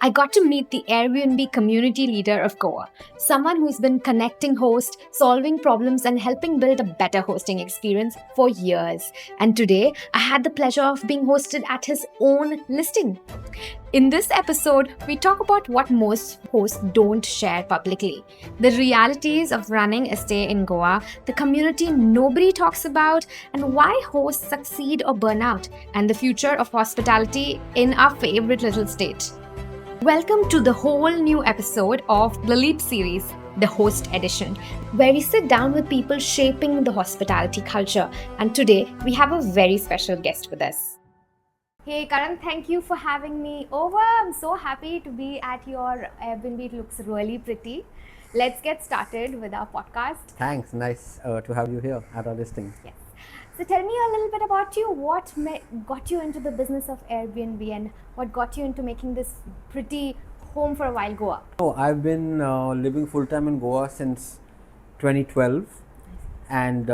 I got to meet the Airbnb community leader of Goa, someone who's been connecting hosts, solving problems, and helping build a better hosting experience for years. And today, I had the pleasure of being hosted at his own listing. In this episode, we talk about what most hosts don't share publicly, the realities of running a stay in Goa, the community nobody talks about, and why hosts succeed or burn out, and the future of hospitality in our favorite little state. Welcome to the whole new episode of the Leap series, the Host Edition, where we sit down with people shaping the hospitality culture. And today, we have a very special guest with us. Hey Karan, thank you for having me over. I'm so happy to be at your Airbnb. It looks really pretty. Let's get started with our podcast. Thanks. Nice to have you here at our listing. Yes. So tell me a little bit about you. What got you into the business of Airbnb and what got you into making this pretty home for a while, Goa? Oh, I've been living full time in Goa since 2012, and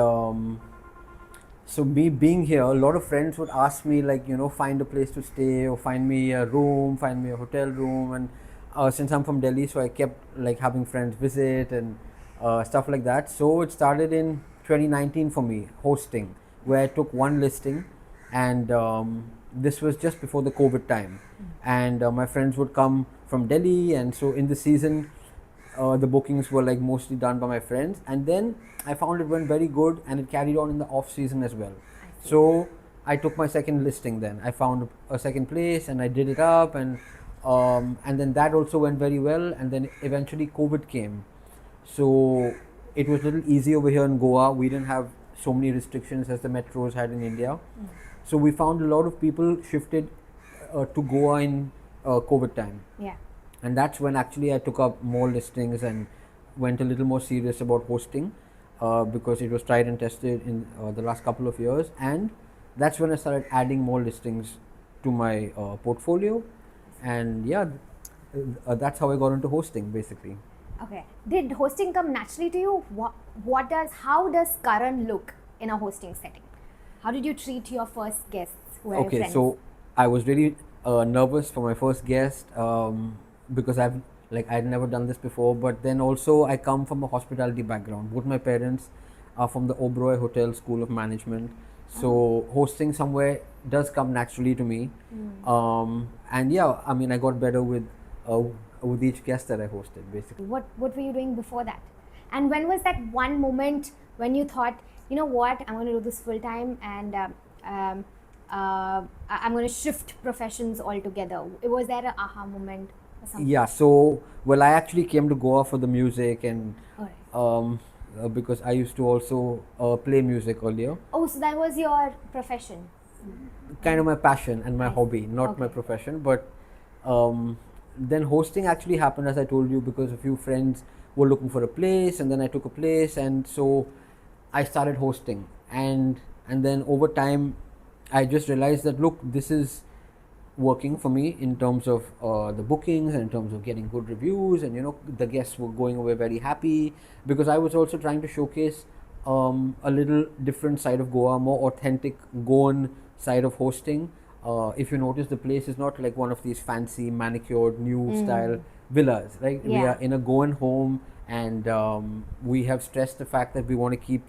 so me being here, a lot of friends would ask me find a place to stay or find me a room, find me a hotel room, and since I'm from Delhi, so I kept having friends visit and stuff like that. So it started in 2019 for me, hosting, where I took one listing, and this was just before the COVID time, and my friends would come from Delhi, and so in the season the bookings were mostly done by my friends, and then I found it went very good and it carried on in the off season as well. So I took my second listing. Then I found a second place and I did it up, and then that also went very well, and then eventually COVID came, so it was a little easy over here in Goa. We didn't have so many restrictions as the metros had in India. So we found a lot of people shifted to Goa in COVID time. Yeah. And that's when actually I took up more listings and went a little more serious about hosting because it was tried and tested in the last couple of years. And that's when I started adding more listings to my portfolio. And yeah, that's how I got into hosting basically. Okay. Did hosting come naturally to you? How does Karan look in a hosting setting? How did you treat your first guests who were your Okay, friends? so I was really nervous for my first guest because I'd never done this before, but then also I come from a hospitality background. Both my parents are from the Oberoi Hotel School of Management, so hosting somewhere does come naturally to me. And yeah, I mean, I got better with each guest that I hosted basically. What were you doing before that? And when was that one moment when you thought, you know what, I'm going to do this full time and I'm going to shift professions altogether? Was there an aha moment or something? Yeah, so I actually came to Goa for the music, and Alright. because I used to also play music earlier. Oh, so that was your profession? Kind of my passion and my I see. hobby, not my Okay. profession. But then hosting actually happened, as I told you, because a few friends were looking for a place, and then I took a place, and so I started hosting, and then over time I just realized that look, this is working for me in terms of the bookings and in terms of getting good reviews, and the guests were going away very happy, because I was also trying to showcase a little different side of Goa, more authentic Goan side of hosting. If you notice, the place is not like one of these fancy manicured new style villas, right? We Yeah. are in a Goan home, and we have stressed the fact that we want to keep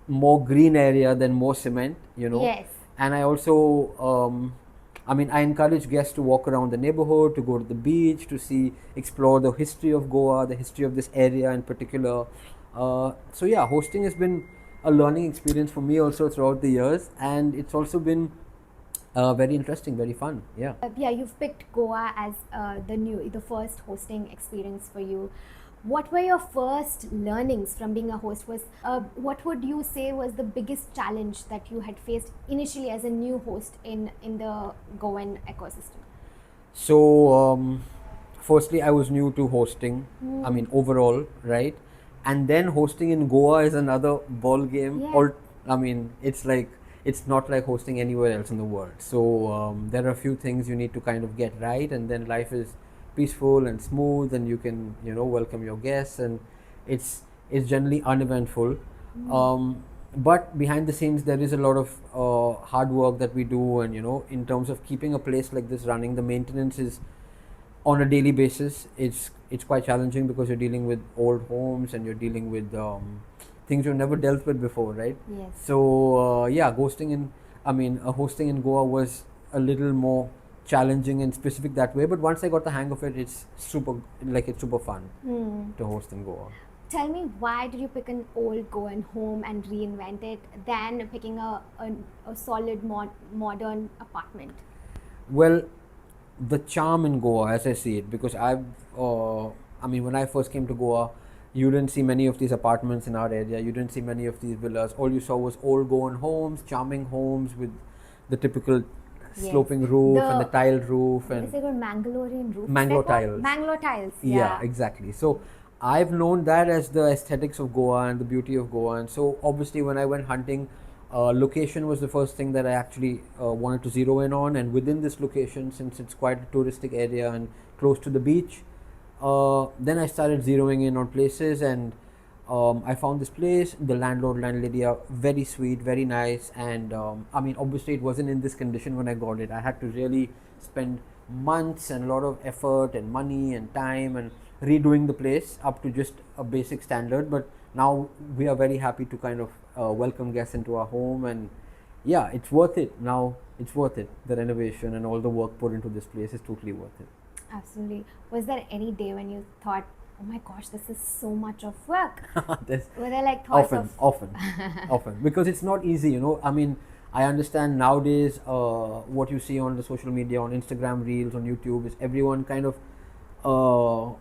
more green area than more cement, Yes. and I also I encourage guests to walk around the neighborhood, to go to the beach, to explore the history of Goa, the history of this area in particular. So yeah, hosting has been a learning experience for me also throughout the years, and it's also been very interesting, very fun. Yeah. Yeah, you've picked Goa as the first hosting experience for you. What were your first learnings from being a host? What would you say was the biggest challenge that you had faced initially as a new host in the Goan ecosystem? So firstly, I was new to hosting. I mean, overall, right? And then hosting in Goa is another ball game. Yeah. It's not like hosting anywhere else in the world. So there are a few things you need to kind of get right, and then life is peaceful and smooth, and you can welcome your guests, and it's generally uneventful. But behind the scenes there is a lot of hard work that we do, and in terms of keeping a place like this running, the maintenance is on a daily basis. It's quite challenging because you're dealing with old homes and you're dealing with things you've never dealt with before, right? Yes. So yeah, hosting in Goa was a little more challenging and specific that way. But once I got the hang of it, it's super fun to host in Goa. Tell me, why did you pick an old Goan home and reinvent it than picking a solid modern apartment? Well, the charm in Goa, as I see it, because when I first came to Goa, you didn't see many of these apartments in our area. You didn't see many of these villas. All you saw was old Goan homes, charming homes with the typical sloping roof and the tiled roof Is it a Mangalorean roof? Mangalore tiles. Mangalore tiles. Yeah, exactly. So I've known that as the aesthetics of Goa and the beauty of Goa. And so obviously when I went hunting, location was the first thing that I actually wanted to zero in on. And within this location, since it's quite a touristic area and close to the beach, then I started zeroing in on places, and I found this place. The landlady are very sweet, very nice, and obviously it wasn't in this condition when I got it. I had to really spend months and a lot of effort and money and time and redoing the place up to just a basic standard. But now we are very happy to kind of welcome guests into our home, and yeah, it's worth it. Now it's worth it. The renovation and all the work put into this place is totally worth it. Absolutely. Was there any day when you thought, oh my gosh, this is so much of work? Were there like thoughts often, because it's not easy, you know. I understand nowadays what you see on the social media, on Instagram Reels, on YouTube, is everyone kind of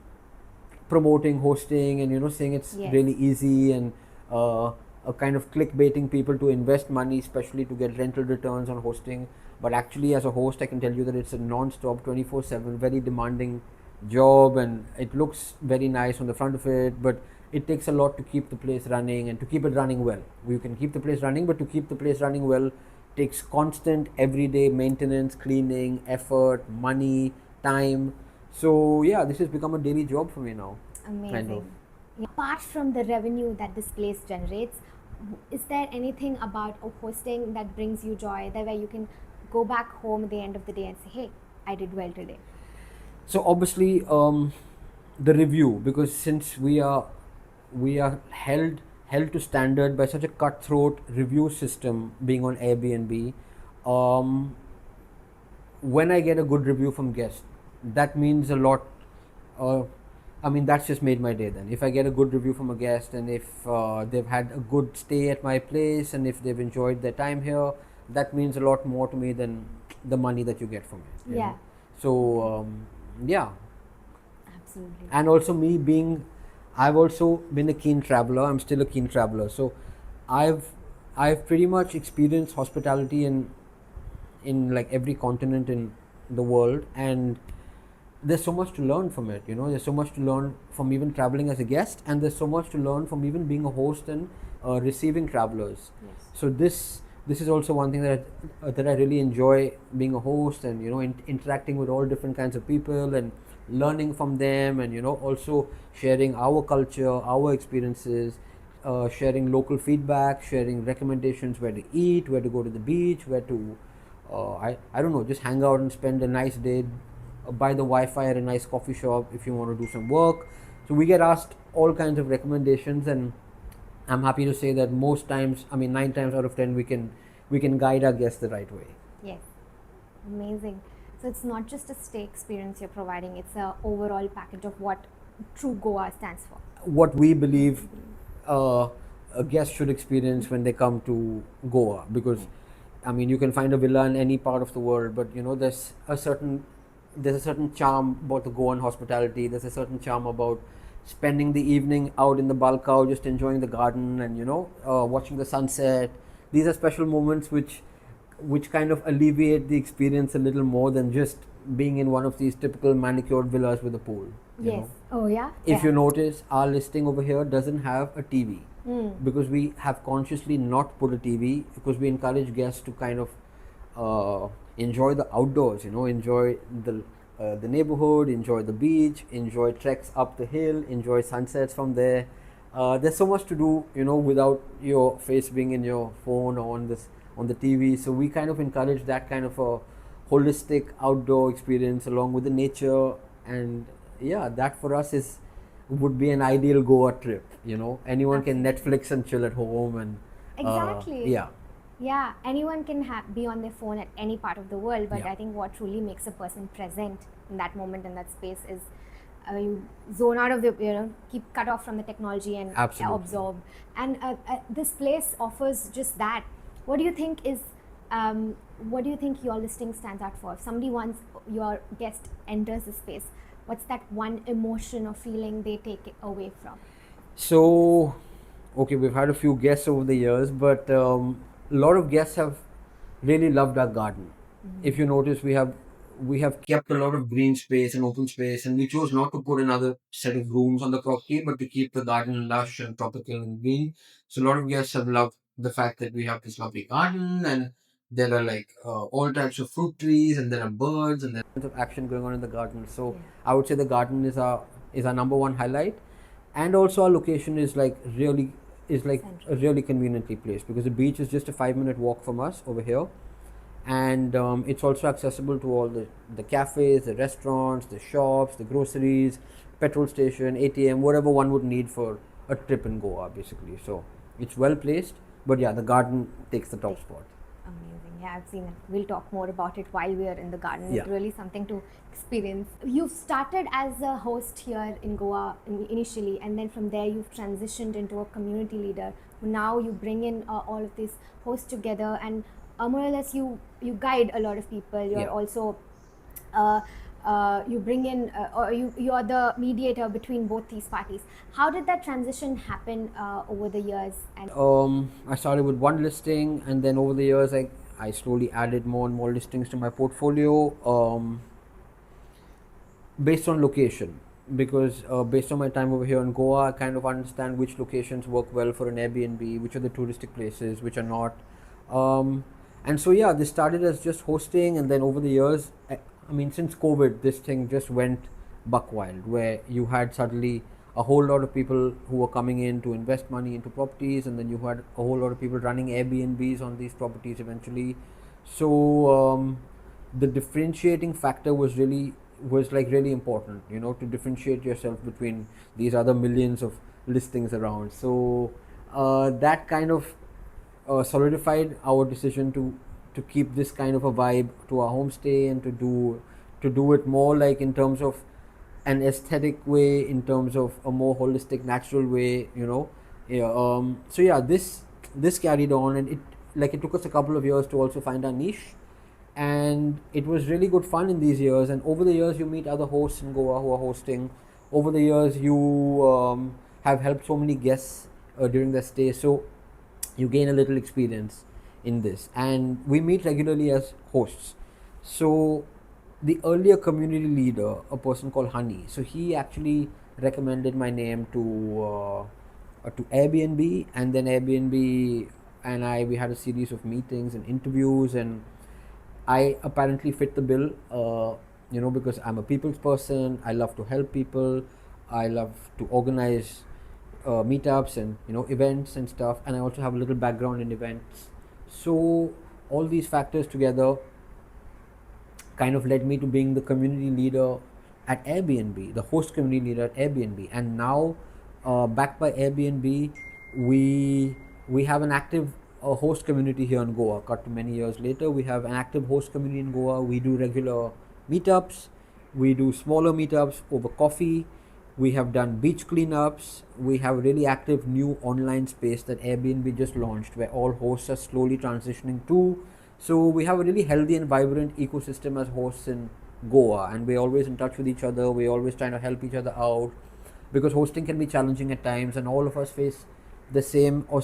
promoting hosting and saying it's really easy and kind of clickbaiting people to invest money, especially to get rental returns on hosting. But actually, as a host, I can tell you that it's a non-stop 24/7 very demanding job, and it looks very nice on the front of it, but it takes a lot to keep the place running and to keep it running well. You can keep the place running, but to keep the place running well takes constant everyday maintenance, cleaning, effort, money, time. So yeah, this has become a daily job for me now. Amazing. Kind of. Apart from the revenue that this place generates, is there anything about hosting that brings you joy, that where you can go back home at the end of the day and say, hey, I did well today? So obviously the review, because since we are held to standard by such a cutthroat review system being on Airbnb, when I get a good review from guests, that means a lot. That's just made my day then. If I get a good review from a guest, and if they've had a good stay at my place, and if they've enjoyed their time here, that means a lot more to me than the money that you get from it. You know? So yeah, absolutely. And also I've also been a keen traveler. I'm still a keen traveler. So I've pretty much experienced hospitality in like every continent in the world, and there's so much to learn from it. There's so much to learn from even traveling as a guest, and there's so much to learn from even being a host and receiving travelers. Yes. So this is also one thing that I really enjoy, being a host and interacting with all different kinds of people and learning from them, and also sharing our culture, our experiences, sharing local feedback, sharing recommendations, where to eat, where to go to the beach, where to I don't know, just hang out and spend a nice day by the Wi-Fi at a nice coffee shop if you want to do some work. So we get asked all kinds of recommendations, and I'm happy to say that most times, 9 times out of 10, we can guide our guests the right way. Yes, amazing. So it's not just a stay experience you're providing; it's a overall package of what true Goa stands for. What we believe a guest should experience when they come to Goa, because you can find a villa in any part of the world, but there's a certain charm about the Goan hospitality. There's a certain charm about spending the evening out in the balcony, just enjoying the garden and watching the sunset. These are special moments which kind of alleviate the experience a little more than just being in one of these typical manicured villas with a pool. Yes. Oh yeah. If you notice, our listing over here doesn't have a TV, because we have consciously not put a TV, because we encourage guests to kind of enjoy the outdoors, enjoy the neighborhood, enjoy the beach, enjoy treks up the hill, enjoy sunsets from there. There's so much to do, without your face being in your phone or on the TV. So we kind of encourage that kind of a holistic outdoor experience along with the nature and yeah, that for us is would be an ideal Goa trip. Anyone can Absolutely. Netflix and chill at home, and Exactly. yeah, Yeah, anyone can be on their phone at any part of the world, but yeah, I think what truly makes a person present in that moment, in that space, is you zone out of keep cut off from the technology and absolutely. absorb. And this place offers just that. What do you think is, what do you think your listing stands out for? If somebody wants, your guest enters the space, what's that one emotion or feeling they take away from this? So, okay, we've had a few guests over the years, but a lot of guests have really loved our garden. If you notice, we have kept a lot of green space and open space, and we chose not to put another set of rooms on the property, but to keep the garden lush and tropical and green. So a lot of guests have loved the fact that we have this lovely garden, and there are like all types of fruit trees, and there are birds, and there's tons of action going on in the garden. So Yeah. I would say the garden is our number one highlight, and also our location is like Central. a really conveniently placed, because the beach is just a 5-minute walk from us over here, and it's also accessible to all the cafes, the restaurants, the shops, the groceries, petrol station, ATM, whatever one would need for a trip in Goa, basically. So it's well placed, but yeah, the garden takes the top spot. Amazing. Yeah, I've seen it. We'll talk more about it while we are in the garden. Yeah. It's really something to experience. You've started as a host here in Goa initially, and then from there you've transitioned into a community leader. Now you bring in all of these hosts together, and more or less you guide a lot of people. You're Yeah. also uh, you bring in or you're the mediator between both these parties. How did that transition happen over the years? And I started with one listing, and then over the years, I slowly added more and more listings to my portfolio. Based on location, because based on my time over here in Goa, I kind of understand which locations work well for an Airbnb, which are the touristic places, which are not. And so yeah, this started as just hosting, and then over the years, I mean, since COVID, this thing just went buck wild, where you had suddenly a whole lot of people who were coming in to invest money into properties, and then you had a whole lot of people running Airbnbs on these properties eventually. So the differentiating factor was really important, to differentiate yourself between these other millions of listings around. So that kind of solidified our decision to keep this kind of a vibe to our homestay, and to do it more like in terms of an aesthetic way, in terms of a more holistic, natural way. Yeah, so yeah, this carried on, and it took us a couple of years to also find our niche, and it was really good fun in these years. And over the years, you meet other hosts in Goa who are hosting. Over the years, you have helped so many guests during their stay, so you gain a little experience in this, and we meet regularly as hosts. So the earlier community leader, a person called Honey, so he actually recommended my name to Airbnb, and then Airbnb and we had a series of meetings and interviews, and I apparently fit the bill, because I'm a people's person. I love to help people. I love to organize meetups and events and stuff. And I also have a little background in events. So all these factors together kind of led me to being the community leader at Airbnb, the host community leader at Airbnb. And now, backed by Airbnb, we have an active host community here in Goa. Cut to many years later, we have an active host community in Goa. We do regular meetups, we do smaller meetups over coffee. We have done beach cleanups. We have a really active new online space that Airbnb just launched, where all hosts are slowly transitioning to. So we have a really healthy and vibrant ecosystem as hosts in Goa, and we're always in touch with each other. We're always trying to help each other out, because hosting can be challenging at times, and all of us face the same or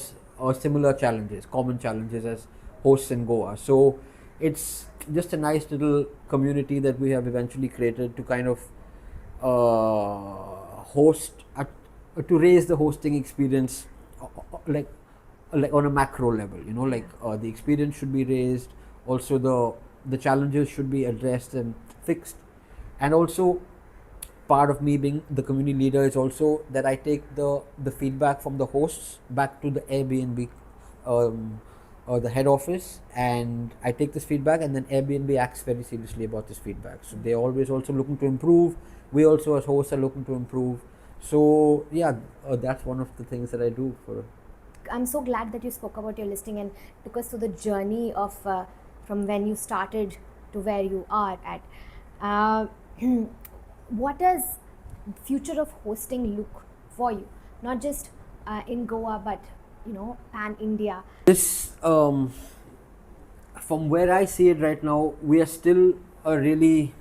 similar challenges, common challenges as hosts in Goa. So it's just a nice little community that we have eventually created to kind of host to raise the hosting experience, like on a macro level, like the experience should be raised, also the challenges should be addressed and fixed. And also, part of me being the community leader is also that I take the feedback from the hosts back to the Airbnb um, or the head office, and I take this feedback, and then Airbnb acts very seriously about this feedback. So they're always also looking to improve. We also as hosts are looking to improve. So yeah, that's one of the things that I do for. I'm so glad that you spoke about your listing and took us through the journey of from when you started to where you are at. Uh, what does future of hosting look for you? Not just in Goa, but pan India. This, from where I see it right now, we are still a really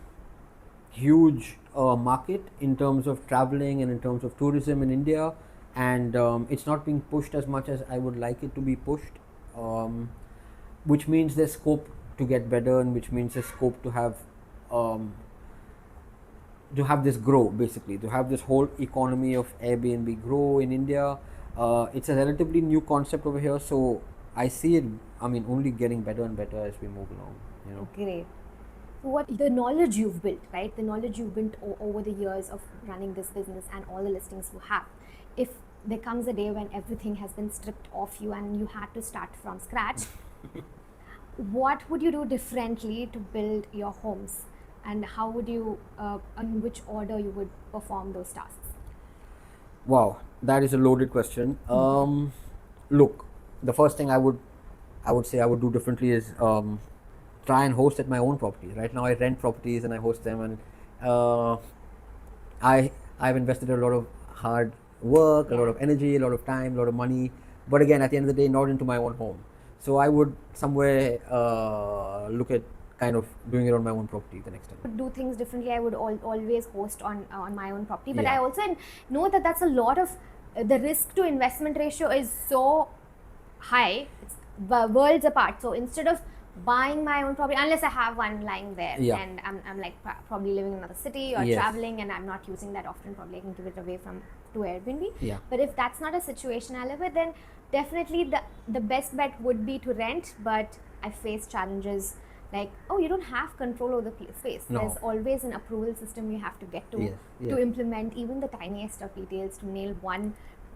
huge market in terms of traveling and in terms of tourism in India, and it's not being pushed as much as I would like it to be pushed, which means there's scope to get better, and which means there's scope um, to have this grow, basically, to have this whole economy of Airbnb grow in India. It's a relatively new concept over here, so I see it, I mean, only getting better and better as we move along, you know. Great. So what the knowledge you've built, right? The knowledge you've built over the years of running this business and all the listings you have. If there comes a day when everything has been stripped off you and you had to start from scratch, what would you do differently to build your homes? And how would you, in which order you would perform those tasks? Wow, that is a loaded question. Look, the first thing I would say I would do differently is try and host at my own property. Right now, I rent properties and I host them, and I've invested a lot of hard work, a lot of energy, a lot of time, a lot of money. But again, at the end of the day, not into my own home. So I would somewhere look at kind of doing it on my own property the next time. Do things differently. I would always host on my own property, but Yeah. I also know that that's a lot of the risk to investment ratio is so high. It's worlds apart. So instead of buying my own property, unless I have one lying there, Yeah. and I'm like probably living in another city or Yes. traveling, and I'm not using that often, probably I can give it away to Airbnb. Yeah. But if that's not a situation I live with, then definitely the best bet would be to rent. But I face challenges like, oh, you don't have control over the space. No. There's always an approval system you have to get to Yes, to yes. implement even the tiniest of details, to nail one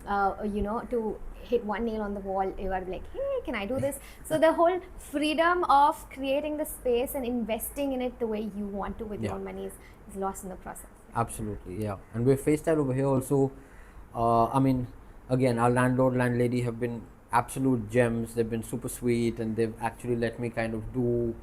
to hit one nail on the wall. You are like, hey, can I do this? So the whole freedom of creating the space and investing in it the way you want to with your Yeah. own money is lost in the process. Absolutely, yeah. And we've faced that over here also. I mean, again, our landlord, landlady have been absolute gems. They've been super sweet, and they've actually let me kind of do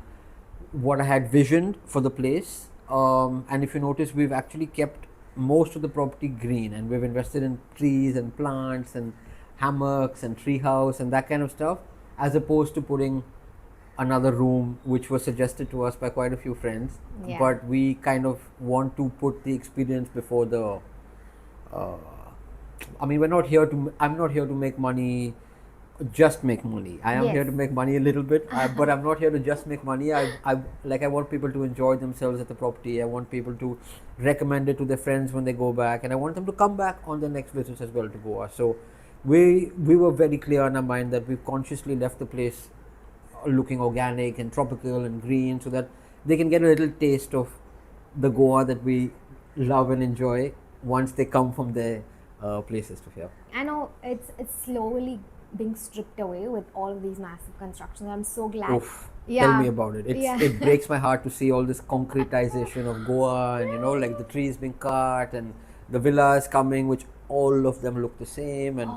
what I had visioned for the place. And if you notice, we've actually kept most of the property green, and we've invested in trees and plants and hammocks and treehouse and that kind of stuff, as opposed to putting another room, which was suggested to us by quite a few friends. Yeah. But we kind of want to put the experience before the. I mean, we're not here to. I'm not here to make money. Just make money. I am Yes. here to make money a little bit, but I'm not here to just make money. I want people to enjoy themselves at the property. I want people to recommend it to their friends when they go back, and I want them to come back on their next visits as well to Goa. So we were very clear in our mind that we've consciously left the place looking organic and tropical and green, so that they can get a little taste of the Goa that we love and enjoy once they come from their places to here. I know it's slowly being stripped away with all of these massive constructions. I'm so glad. Oof. Tell me about it. It breaks my heart to see all this concretization of Goa, and like the trees being cut and the villas coming, which all of them look the same, and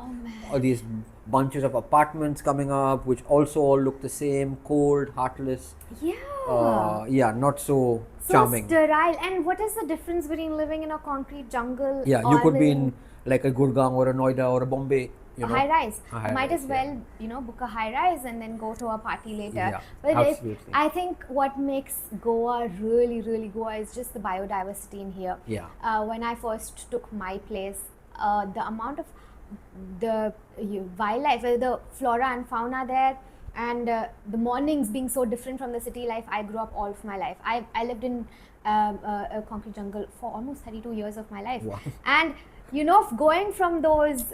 all these bunches of apartments coming up, which also all look the same, cold, heartless. Yeah. Not so So charming. sterile. And what is the difference between living in a concrete jungle? Yeah, you or could be living in like a Gurgaon or a Noida or a Bombay. a high rise. A high Might rise, as well, book a high rise and then go to a party later. Yeah, But absolutely. I think what makes Goa really, really Goa is just the biodiversity in here. Yeah. When I first took my place, the amount of the wildlife, the flora and fauna there, and the mornings being so different from the city life I grew up all of my life. I lived in a concrete jungle for almost 32 years of my life. Wow. And going from those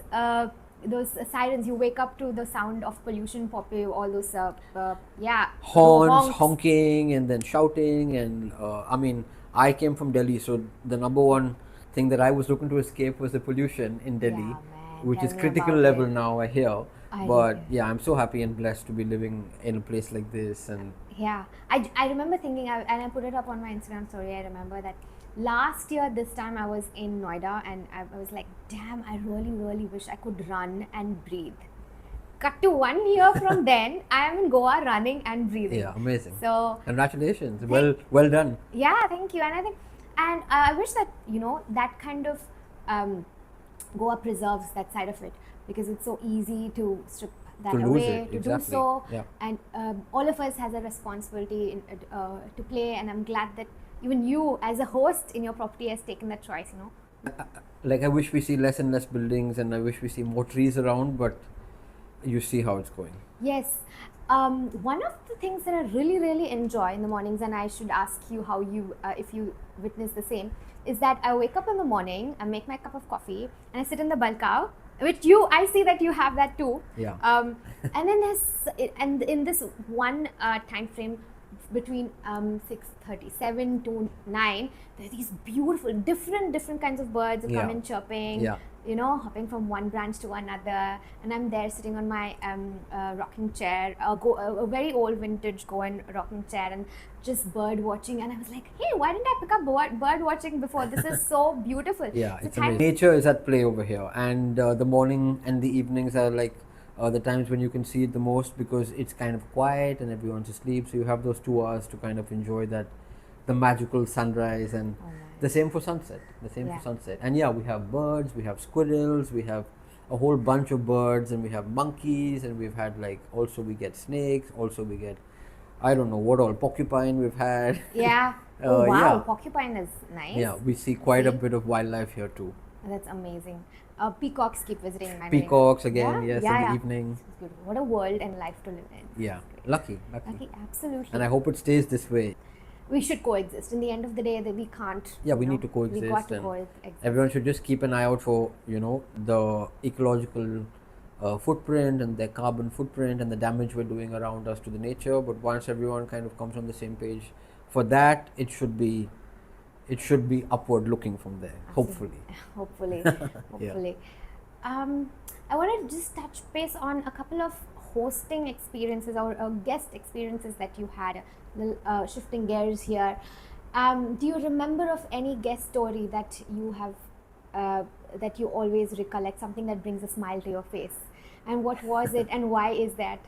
sirens, you wake up to the sound of pollution, all those Horns, honks. honking, and then shouting. And I mean, I came from Delhi, so the number one thing that I was looking to escape was the pollution in Delhi, Yeah, man, which tell is me critical about level it. now, I hear. I But really- yeah, I'm so happy and blessed to be living in a place like this. And Yeah, I remember thinking, and I put it up on my Instagram story. I remember that last year, this time I was in Noida, and I was like, damn, I really, really wish I could run and breathe. Cut to 1 year from then, I am in Goa running and breathing. yeah, amazing. So, Congratulations. Well done. yeah, thank you. And I think, and I wish that, that kind of Goa preserves that side of it, because it's so easy to strip that To lose away, it, to exactly. do so. Yeah. And all of us has a responsibility to play. And I'm glad that even you, as a host in your property, has taken that choice. Like I wish we see less and less buildings, and I wish we see more trees around, but you see how it's going. Yes. One of the things that I really, really enjoy in the mornings, and I should ask you how you, if you witness the same, is that I wake up in the morning, I make my cup of coffee, and I sit in the balcony. Which I see that you have that too. Yeah. And then and in this one time frame between 6:37 to 9, there are these beautiful, different kinds of birds who come Yeah. in chirping. Yeah. Hopping from one branch to another, and I'm there sitting on my rocking chair, a very old vintage Goan rocking chair, and just bird watching. And I was like, hey, why didn't I pick up bird watching before? This is so beautiful. Yeah, So it's amazing. Nature is at play over here, and the morning and the evenings are like the times when you can see it the most, because it's kind of quiet and everyone's asleep. So you have those 2 hours to kind of enjoy the magical sunrise, and the same for sunset. And yeah, we have birds, we have squirrels, we have a whole bunch of birds, and we have monkeys, and we've had also we get snakes, also we get, I don't know what all, porcupine we've had. Yeah. Oh, wow. Yeah. Porcupine is nice. Yeah, we see quite a bit of wildlife here too. That's amazing. Peacocks keep visiting my Peacocks again, Yeah? yes, Yeah, in yeah. the evening. It's beautiful. What a world and life to live in. Yeah, lucky. Okay, absolutely. And I hope it stays this way. We should coexist. In the end of the day, that we can't. Yeah, we need to coexist. We got to and coexist. everyone should just keep an eye out for, the ecological footprint and their carbon footprint and the damage we're doing around us to the nature. But once everyone kind of comes on the same page, for that, it should be upward looking from there. Hopefully. Hopefully. I want to just touch base on a couple of hosting experiences or guest experiences that you had. Shifting gears here. Do you remember of any guest story that you have that you always recollect, something that brings a smile to your face? And what was it, and why is that?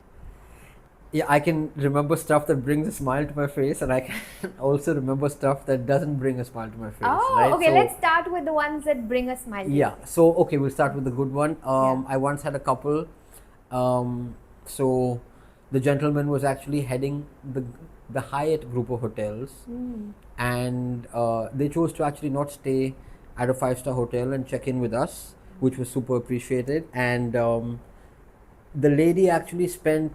Yeah, I can remember stuff that brings a smile to my face, and I can also remember stuff that doesn't bring a smile to my face. Oh, right? okay. So, Let's start with the ones that bring a smile. yeah. So okay, we'll start with the good one. Yeah. I once had a couple. So the gentleman was actually heading the Hyatt group of hotels, and they chose to actually not stay at a 5-star hotel and check in with us, which was super appreciated. And the lady actually spent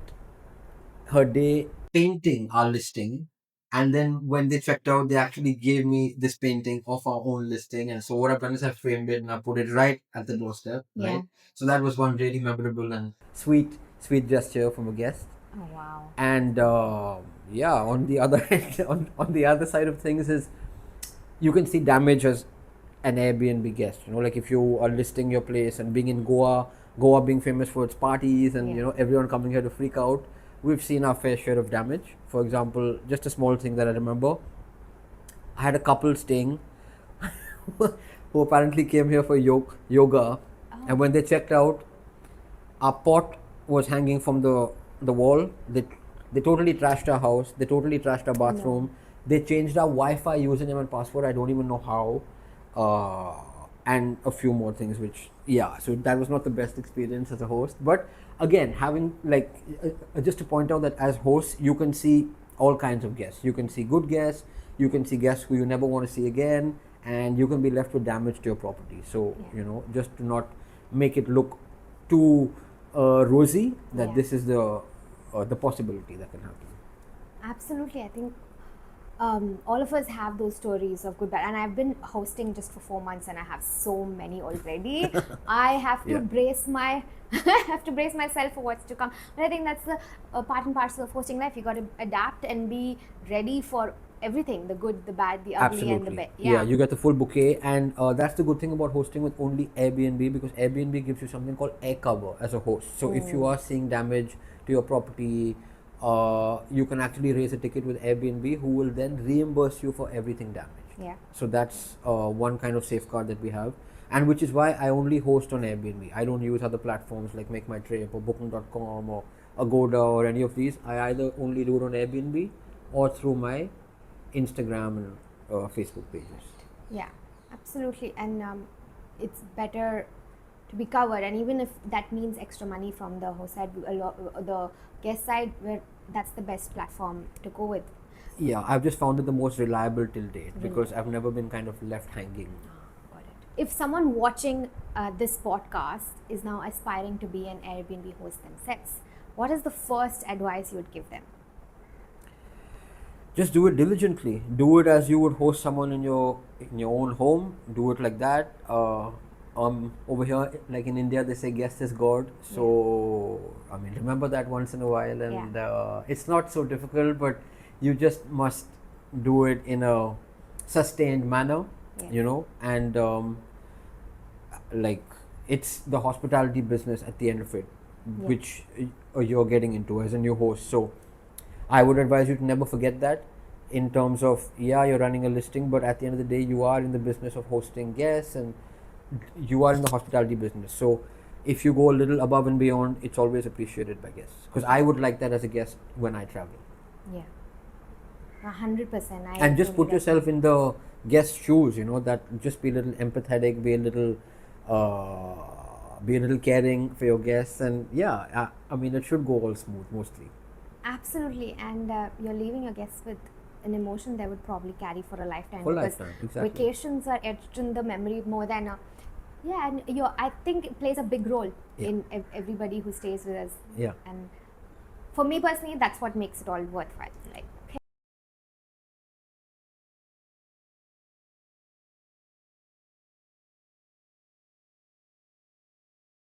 her day painting our listing, and then when they checked out, they actually gave me this painting of our own listing. And so what I've done is I framed it and I put it right at the doorstep. Yeah. Right. So that was one really memorable and sweet gesture from a guest. Oh, wow. And yeah, on the other end, on the other side of things is you can see damage as an Airbnb guest. Like if you are listing your place and being in Goa being famous for its parties, and everyone coming here to freak out, we've seen our fair share of damage. For example, just a small thing that I remember, I had a couple staying who apparently came here for yoga, and when they checked out, our pot was hanging from the wall. They totally trashed our house. They totally trashed our bathroom. They changed our Wi-Fi username and password. I don't even know how. And a few more things, so that was not the best experience as a host. But again, having just to point out that as hosts, you can see all kinds of guests. You can see good guests, you can see guests who you never want to see again, and you can be left with damage to your property. So, just to not make it look too rosy, that this is the possibility that can happen. Absolutely. I think all of us have those stories of good bad, and I've been hosting just for 4 months and I have so many already. I have to brace myself for what's to come. But I think that's the part and parcel of hosting life. You got to adapt and be ready for everything, the good, the bad, the ugly, and the bad. Yeah, you get the full bouquet, and that's the good thing about hosting with only Airbnb, because Airbnb gives you something called air cover as a host. So if you are seeing damage to your property, you can actually raise a ticket with Airbnb, who will then reimburse you for everything damaged. Yeah. So that's one kind of safeguard that we have, and which is why I only host on Airbnb. I don't use other platforms like Make My Trip or Booking.com or Agoda or any of these. I either only do it on Airbnb or through my Instagram and Facebook pages. Yeah, absolutely. And it's better to be covered, and even if that means extra money from the host side, the guest side, where that's the best platform to go with. Yeah, I've just found it the most reliable till date, because I've never been kind of left hanging. Got it. If someone watching this podcast is now aspiring to be an Airbnb host themselves, what is the first advice you would give them? Just do it diligently. Do it as you would host someone in your own home. Do it like that. Over here, like in India, they say guest is God. So I mean, remember that once in a while, and it's not so difficult, but you just must do it in a sustained manner, and like it's the hospitality business at the end of it, which you're getting into as a new host. So I would advise you to never forget that, in terms of, you're running a listing, but at the end of the day, you are in the business of hosting guests, and you are in the hospitality business. So if you go a little above and beyond, it's always appreciated by guests, because I would like that as a guest when I travel. Yeah, 100%. And just put yourself in the guest's shoes, that just be a little empathetic, be a little caring for your guests, and I mean, it should go all smooth mostly. Absolutely, and you're leaving your guests with an emotion they would probably carry for a lifetime. For a lifetime, exactly. Vacations are etched in the memory more than and I think it plays a big role in everybody who stays with us. Yeah. And for me personally, that's what makes it all worthwhile. Like